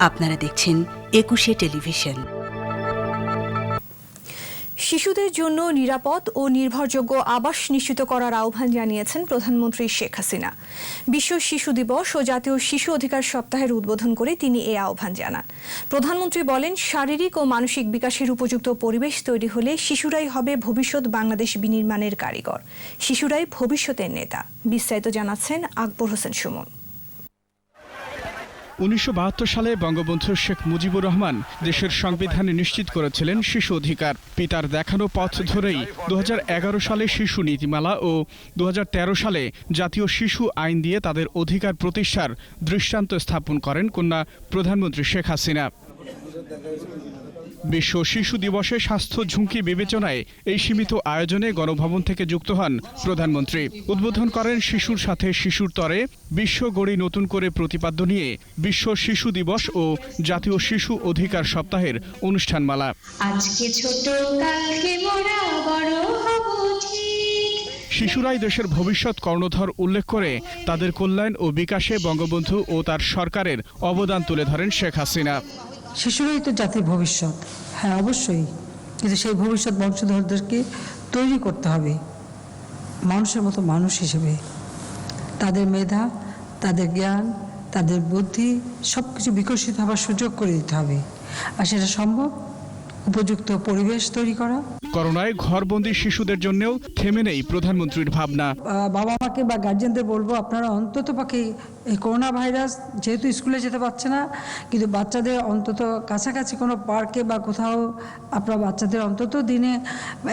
আপনারা দেখছেন একুশে টেলিভিশন। শিশুদের জন্য নিরাপদ ও নির্ভরযোগ্য আবাস নিশ্চিত করার আহ্বান জানিয়েছেন প্রধানমন্ত্রী শেখ হাসিনা। বিশ্ব শিশু দিবস ও জাতীয় শিশু অধিকার সপ্তাহের উদ্বোধন করে তিনি এই আহ্বান জানান। প্রধানমন্ত্রী বলেন, শারীরিক ও মানসিক বিকাশের উপযুক্ত পরিবেশ তৈরি হলে শিশুরাই হবে ভবিষ্যৎ বাংলাদেশ বিনির্মাণের কারিগর, শিশুরাই ভবিষ্যতের নেতা। বিস্তারিত জানাচ্ছেন আকবর হোসেন সুমন। 1972 সালে বঙ্গবন্ধু শেখ মুজিবুর রহমান দেশের সংবিধানে নিশ্চিত করেছিলেন শিশু অধিকার। পিতার দেখানো পথ ধরেই 2011 সালে শিশু নীতিমালা ও 2013 সালে জাতীয় শিশু আইন দিয়ে তাদের অধিকার প্রতিষ্ঠার দৃষ্টান্ত স্থাপন করেন কন্যা প্রধানমন্ত্রী শেখ হাসিনা। বিশ্ব শিশু দিবসে স্বাস্থ্য ঝুঁকি বিবেচনায় এই সীমিত আয়োজনে গণভবন থেকে যুক্ত হন প্রধানমন্ত্রী। উদ্বোধন করেন শিশুর সাথে শিশুর তরে বিশ্ব গড়ি নতুন করে প্রতিপাদ্য নিয়ে বিশ্ব শিশু দিবস ও জাতীয় শিশু অধিকার সপ্তাহের অনুষ্ঠানমালা। আজকে ছোট কালকে মোরা বড় হব ঠিক। শিশুরাই দেশের ভবিষ্যৎ কর্ণধর উল্লেখ করে তাদের কল্যাণ ও বিকাশে বঙ্গবন্ধু ও তার সরকারের অবদান তুলে ধরেন শেখ হাসিনা। শিশুরাই তো জাতির ভবিষ্যৎ, হ্যাঁ অবশ্যই, কিন্তু সেই ভবিষ্যৎ বংশধরদেরকে তৈরি করতে হবে মানুষের মতো মানুষ হিসেবে। তাদের মেধা, তাদের জ্ঞান, তাদের বুদ্ধি সব কিছু বিকশিত হওয়ার সুযোগ করে দিতে হবে। আর সেটা সম্ভব উপযুক্ত পরিবেশ তৈরি করা। করোনায় ঘরবন্দি শিশুদের জন্যও থেমে নেই প্রধানমন্ত্রীর ভাবনা। বাবা মাকে বা গার্জেনদের বলবো, আপনারা অন্তত পক্ষে এই করোনা ভাইরাস যেহেতু স্কুলে যেতে পারছে না, কিন্তু বাচ্চাদের অন্তত কাছাকাছি কোনো পার্কে বা কোথাও আপনারা বাচ্চাদের অন্তত দিনে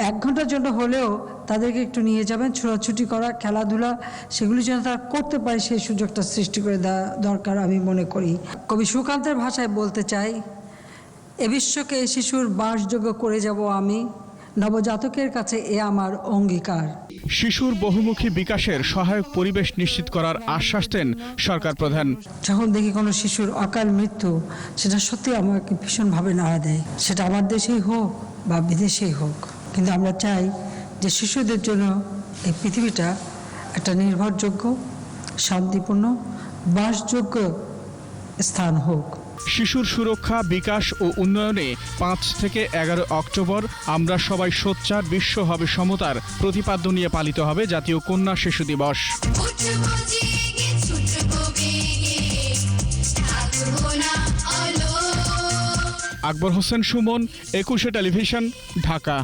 1 ঘন্টার জন্য হলেও তাদেরকে একটু নিয়ে যাবেন। ছোটাছুটি করা, খেলাধুলা, সেগুলি যেন তারা করতে পারে সেই সুযোগটা সৃষ্টি করে দেওয়া দরকার আমি মনে করি। কবি সুকান্তের ভাষায় বলতে চাই, এ বিশ্বকে এ শিশুর বাসযোগ্য করে যাব আমি, নবজাতকের কাছে এ আমার অঙ্গীকার। শিশুর বহুমুখী বিকাশের সহায়ক পরিবেশ নিশ্চিত করার আশ্বাস দেন সরকার প্রধান। যখন দেখি কোনো শিশুর অকাল মৃত্যু, সেটা সত্যি আমাকে ভীষণভাবে নাড়া দেয়। সেটা আমার দেশেই হোক বা বিদেশেই হোক, কিন্তু আমরা চাই যে শিশুদের জন্য এই পৃথিবীটা একটা নির্ভরযোগ্য, শান্তিপূর্ণ, বাসযোগ্য স্থান হোক। শিশুর সুরক্ষা, বিকাশ ও উন্নয়নে 5 থেকে 11 অক্টোবর আমরা সবাই সোচ্চার, বিশ্ব হবে সমতার প্রতিপাদ্য নিয়ে পালিত হবে জাতীয় কন্যা শিশু দিবস। আকবর হোসেন সুমন, একুশে টেলিভিশন, ঢাকা।